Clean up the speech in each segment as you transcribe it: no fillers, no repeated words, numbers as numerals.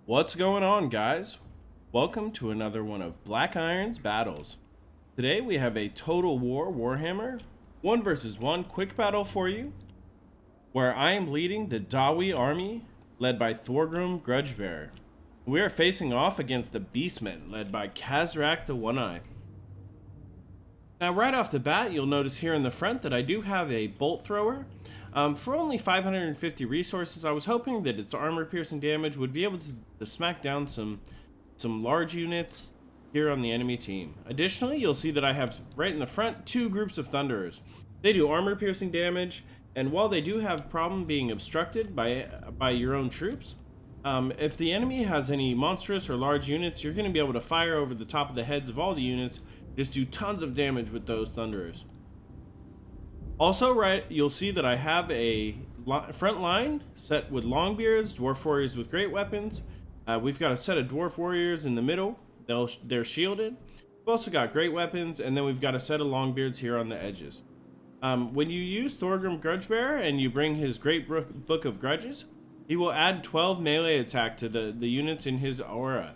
What's going on, guys? Welcome to another one of Black Iron's battles. Today we have a Total War Warhammer 1 versus 1 quick battle for you, where I am leading the Dawi army led by Thorgrim Grudgebearer. We are facing off against the Beastmen led by Kazrak the One-Eye. Now right off the bat, you'll notice here in the front that I do have a bolt thrower. For only 550 resources, I was hoping that its armor-piercing damage would be able to smack down some large units here on the enemy team. Additionally, you'll see that I have right in the front two groups of Thunderers. They do armor-piercing damage, and while they do have problem being obstructed by your own troops, if the enemy has any monstrous or large units, you're going to be able to fire over the top of the heads of all the units, just do tons of damage with those Thunderers. Also, you'll see that I have a front line set with Longbeards, Dwarf Warriors with great weapons. We've got a set of Dwarf Warriors in the middle. They're shielded. We've also got great weapons, and then we've got a set of Longbeards here on the edges. When you use Thorgrim Grudgebearer and you bring his great book of grudges, he will add 12 melee attack to the units in his aura.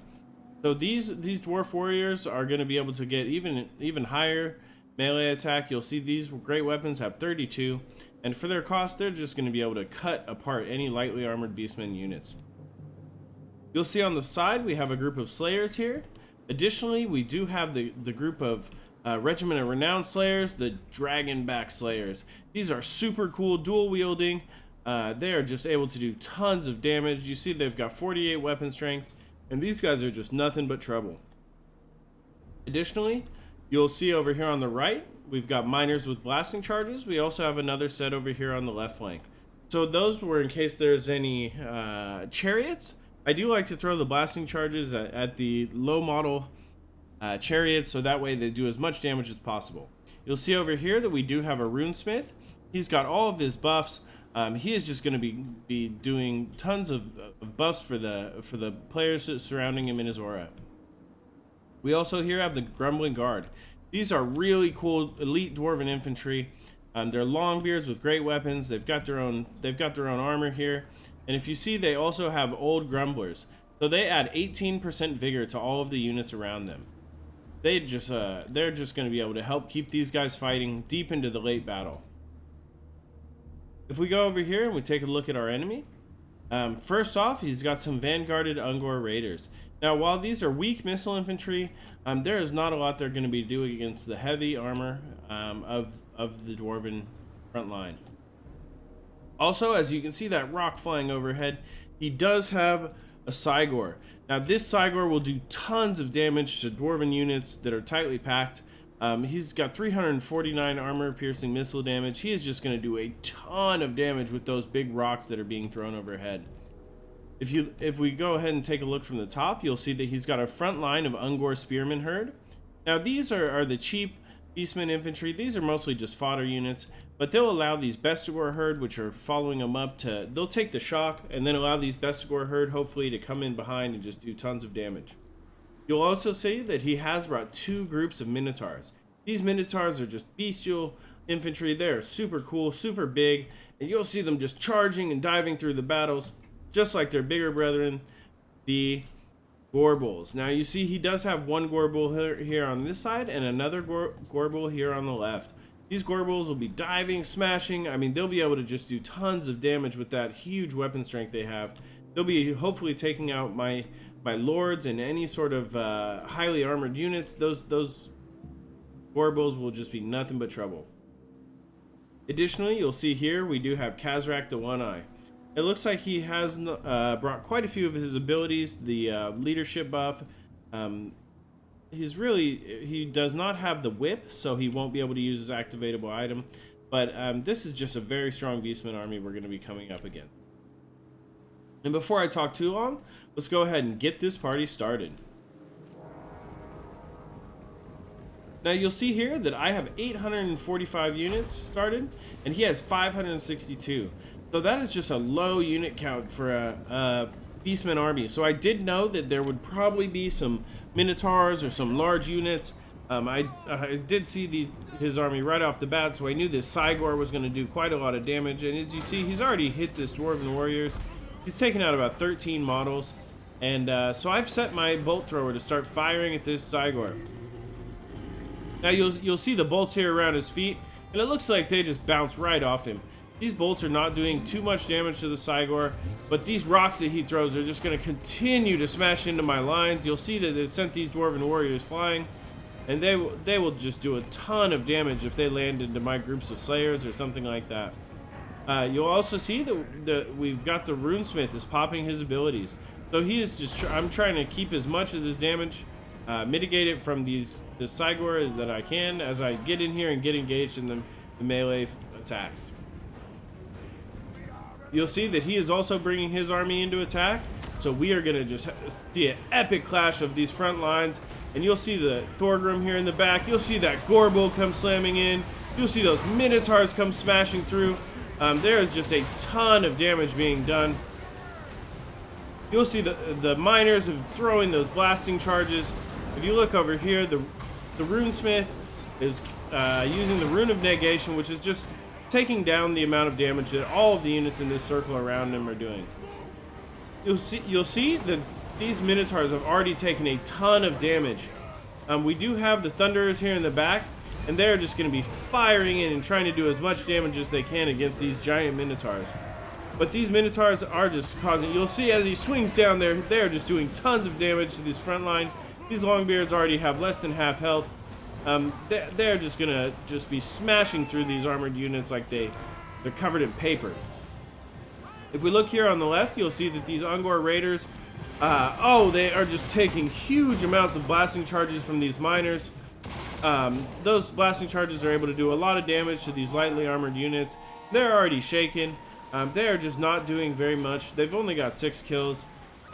So these Dwarf Warriors are going to be able to get even higher melee attack. You'll see these great weapons have 32, and for their cost, they're just going to be able to cut apart any lightly armored Beastmen units. You'll see on the side we have a group of Slayers here. Additionally, we do have the group of Regiment of Renowned Slayers, the Dragonback Slayers. These are super cool, dual wielding. They are just able to do tons of damage. You see they've got 48 weapon strength, and these guys are just nothing but trouble. Additionally, you'll see over here on the right, we've got miners with blasting charges. We also have another set over here on the left flank. So those were in case there's any chariots. I do like to throw the blasting charges at the low model chariots, so that way they do as much damage as possible. You'll see over here that we do have a runesmith. He's got all of his buffs. He is just going to be doing tons of buffs for the players surrounding him in his aura. We also here have the Grumbling Guard. These are really cool elite dwarven infantry. They're Longbeards with great weapons. They've got their own armor here. And if you see, they also have old grumblers. So they add 18% vigor to all of the units around them. They're just going to be able to help keep these guys fighting deep into the late battle. If we go over here and we take a look at our enemy, first off, he's got some Vanguarded Ungor Raiders. Now, while these are weak missile infantry, there is not a lot they're going to be doing against the heavy armor of the Dwarven front line. Also, as you can see that rock flying overhead, he does have a Cygor. Now, this Cygor will do tons of damage to Dwarven units that are tightly packed. He's got 349 armor-piercing missile damage. He is just going to do a ton of damage with those big rocks that are being thrown overhead. If we go ahead and take a look from the top, you'll see that he's got a front line of Ungor Spearmen herd. Now these are the cheap Beastmen infantry. These are mostly just fodder units, but they'll allow these Bestigor herd, which are following them up, they'll take the shock and then allow these Bestigor herd hopefully to come in behind and just do tons of damage. You'll also see that he has brought two groups of Minotaurs. These Minotaurs are just bestial infantry. They're super cool, super big, and you'll see them just charging and diving through the battles, just like their bigger brethren, the Gorbals. Now you see he does have one Gorbal here on this side and another Gorbal here on the left. These Gorbals will be diving, smashing. I mean, they'll be able to just do tons of damage with that huge weapon strength they have. They'll be hopefully taking out my lords and any sort of highly armored units. Those Gorbals will just be nothing but trouble. Additionally, you'll see here we do have Kazrak the One-Eye. It looks like he has brought quite a few of his abilities. The leadership buff. He does not have the whip, so he won't be able to use his activatable item. But this is just a very strong Beastman army we're going to be coming up against. And before I talk too long, let's go ahead and get this party started. Now you'll see here that I have 845 units started, and he has 562. So that is just a low unit count for a Beastman army. So I did know that there would probably be some Minotaurs or some large units. I did see his army right off the bat, so I knew this Cygor was going to do quite a lot of damage. And as you see, he's already hit this Dwarven Warriors. He's taken out about 13 models. And so I've set my bolt thrower to start firing at this Cygor. Now you'll see the bolts here around his feet, and it looks like they just bounce right off him. These bolts are not doing too much damage to the Cygor, but these rocks that he throws are just going to continue to smash into my lines. You'll see that it sent these Dwarven warriors flying, and they will just do a ton of damage if they land into my groups of Slayers or something like that. You'll also see that we've got the Runesmith is popping his abilities. So he is just, I'm trying to keep as much of this damage, mitigate it from the Cygor that I can as I get in here and get engaged in the melee attacks. You'll see that he is also bringing his army into attack. So we are going to just see an epic clash of these front lines. And you'll see the Thorgrim here in the back. You'll see that Gorbel come slamming in. You'll see those Minotaurs come smashing through. There is just a ton of damage being done. You'll see the miners of throwing those blasting charges. If you look over here, the Runesmith is using the Rune of Negation, which is just taking down the amount of damage that all of the units in this circle around him are doing. You'll see that these Minotaurs have already taken a ton of damage. We do have the Thunderers here in the back, and they're just going to be firing in and trying to do as much damage as they can against these giant Minotaurs. But these Minotaurs are just causing, you'll see as he swings down there, they're just doing tons of damage to this front line. These Longbeards already have less than half health. They're just going to just be smashing through these armored units like they're covered in paper. If we look here on the left, you'll see that these Ungor Raiders, they are just taking huge amounts of blasting charges from these miners. Those blasting charges are able to do a lot of damage to these lightly armored units. They're already shaken. They are just not doing very much. They've only got 6 kills,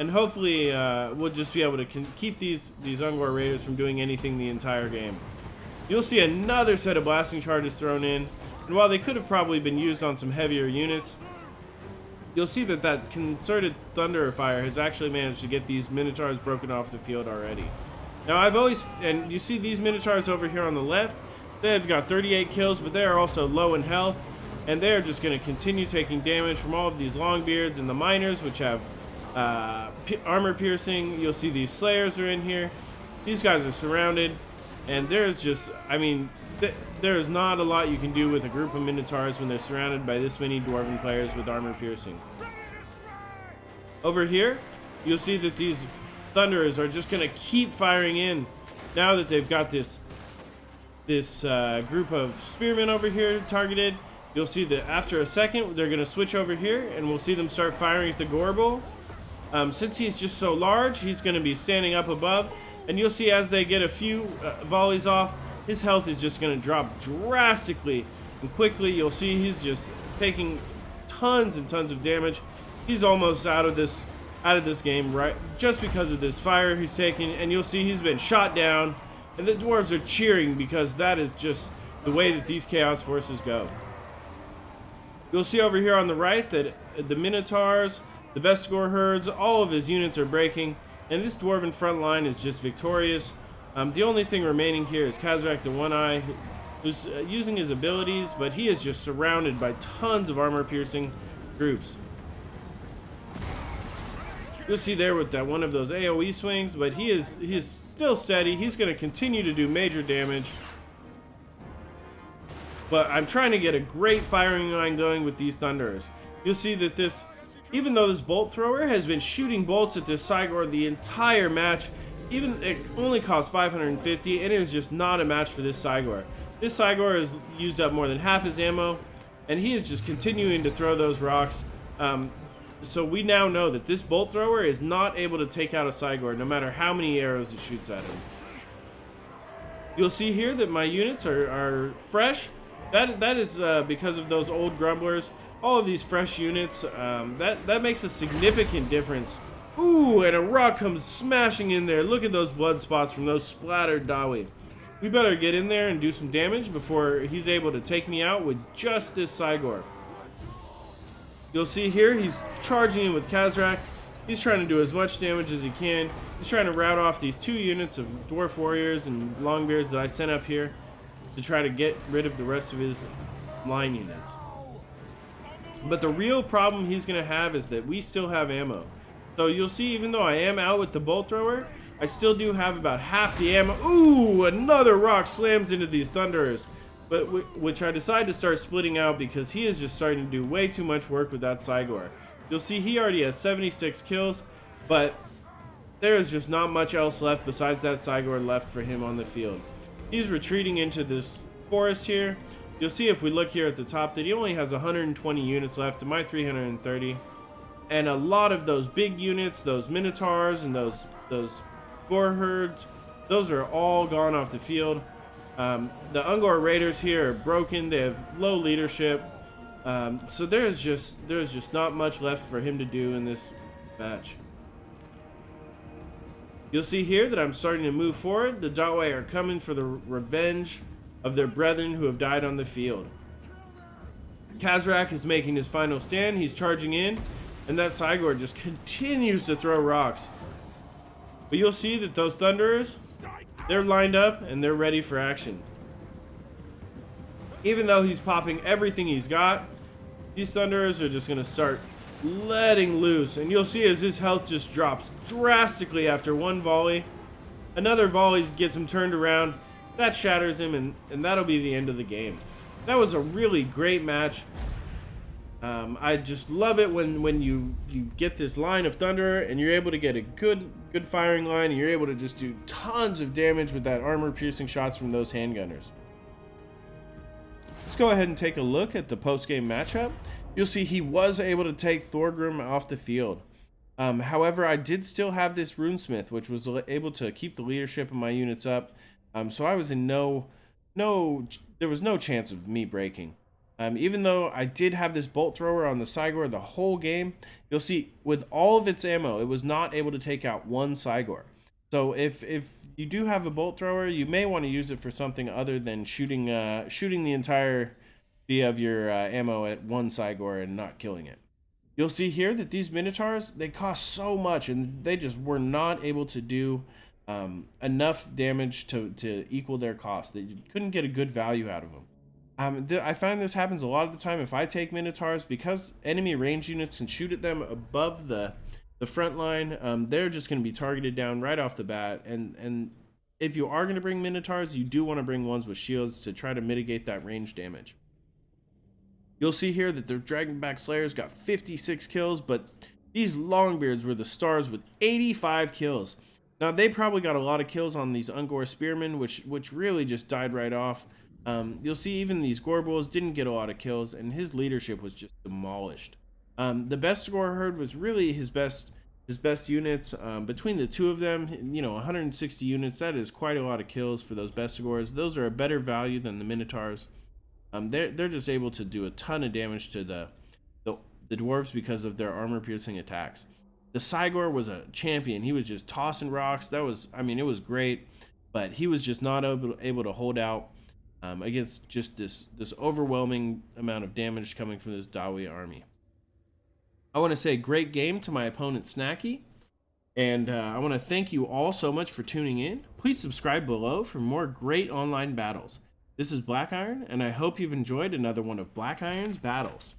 and hopefully we'll just be able to keep these Ungor Raiders from doing anything the entire game. You'll see another set of blasting charges thrown in, and while they could have probably been used on some heavier units, you'll see that concerted Thunderer fire has actually managed to get these Minotaurs broken off the field already. Now and you see these Minotaurs over here on the left, they've got 38 kills, but they are also low in health. And they're just going to continue taking damage from all of these Longbeards and the Miners, which have armor piercing. You'll see these Slayers are in here. These guys are surrounded. And there's just, I mean, there is not a lot you can do with a group of Minotaurs when they're surrounded by this many Dwarven players with armor piercing. Over here, you'll see that these Thunderers are just going to keep firing in now that they've got this group of Spearmen over here targeted. You'll see that after a second, they're going to switch over here, and we'll see them start firing at the Gorbel. Since he's just so large, he's going to be standing up above, and you'll see as they get a few volleys off, his health is just going to drop drastically and quickly. You'll see he's just taking tons and tons of damage. He's almost out of this game, right? Just because of this fire he's taking, and you'll see he's been shot down, and the dwarves are cheering because that is just the way that these Chaos Forces go. You'll see over here on the right that the Minotaurs, the Vestigor herds, all of his units are breaking, and this Dwarven front line is just victorious. The only thing remaining here is Khazrak the One-Eye, who's using his abilities, but he is just surrounded by tons of armor-piercing groups. You'll see there with that one of those AoE swings, but he is still steady. He's going to continue to do major damage. But I'm trying to get a great firing line going with these Thunderers. You'll see that even though this bolt thrower has been shooting bolts at this Cygor the entire match, even it only costs 550, and it is just not a match for this Cygor. This Cygor has used up more than half his ammo, and he is just continuing to throw those rocks. So we now know that this bolt thrower is not able to take out a Cygor, no matter how many arrows it shoots at him. You'll see here that my units are fresh. That is because of those old grumblers. All of these fresh units, that makes a significant difference. Ooh, and a rock comes smashing in there. Look at those blood spots from those splattered Dawi. We better get in there and do some damage before he's able to take me out with just this Cygor. You'll see here he's charging in with Khazrak. He's trying to do as much damage as he can. He's trying to rout off these 2 units of Dwarf Warriors and Longbeards that I sent up here to try to get rid of the rest of his line units. But the real problem he's going to have is that we still have ammo. So you'll see, even though I am out with the bolt thrower, I still do have about half the ammo. Ooh, another rock slams into these thunderers, but which I decided to start splitting out because he is just starting to do way too much work with that Cygor. You'll see he already has 76 kills, but there is just not much else left besides that Cygor left for him on the field. He's retreating into this forest here. You'll see if we look here at the top that he only has 120 units left to my 330. And a lot of those big units, those Minotaurs and those hordes, those are all gone off the field. The Ungor Raiders here are broken. They have low leadership. So there's just not much left for him to do in this match. You'll see here that I'm starting to move forward. The Dawi are coming for the revenge of their brethren who have died on the field. Kazrak is making his final stand. He's charging in, and that Cygor just continues to throw rocks. But you'll see that those Thunderers, they're lined up and they're ready for action. Even though he's popping everything he's got, these Thunderers are just going to start letting loose. And you'll see as his health just drops drastically after one volley. Another volley gets him turned around. That shatters him, and that'll be the end of the game. That was a really great match. I just love it when you get this line of Thunderer and you're able to get a good firing line, and you're able to just do tons of damage with that armor-piercing shots from those handgunners. Let's go ahead and take a look at the post-game matchup. You'll see he was able to take Thorgrim off the field. However, I did still have this Runesmith, which was able to keep the leadership of my units up. So I was in there was no chance of me breaking. Even though I did have this bolt thrower on the Cygor the whole game, you'll see with all of its ammo, it was not able to take out one Cygor. So if you do have a bolt thrower, you may want to use it for something other than shooting the entirety of your ammo at one Cygor and not killing it. You'll see here that these Minotaurs, they cost so much, and they just were not able to do enough damage to equal their cost. They couldn't get a good value out of them. I find this happens a lot of the time if I take Minotaurs, because enemy range units can shoot at them above the front line. They're just going to be targeted down right off the bat, and if you are going to bring Minotaurs, you do want to bring ones with shields to try to mitigate that range damage. You'll see here that the Dragonback Slayers got 56 kills, but these Longbeards were the stars with 85 kills. Now, they probably got a lot of kills on these Ungor Spearmen, which really just died right off. You'll see even these Gorbulls didn't get a lot of kills, and his leadership was just demolished. The best Gore herd was really his best units. Between the two of them, 160 units, that is quite a lot of kills for those best Gores. Those are a better value than the Minotaurs. They're just able to do a ton of damage to the dwarves because of their armor-piercing attacks. The Cygor was a champion. He was just tossing rocks. It was great, but he was just not able to hold out against just this overwhelming amount of damage coming from this Dawi army. I want to say great game to my opponent Snacky, and I want to thank you all so much for tuning in. Please subscribe below for more great online battles. This is Black Iron, and I hope you've enjoyed another one of Black Iron's battles.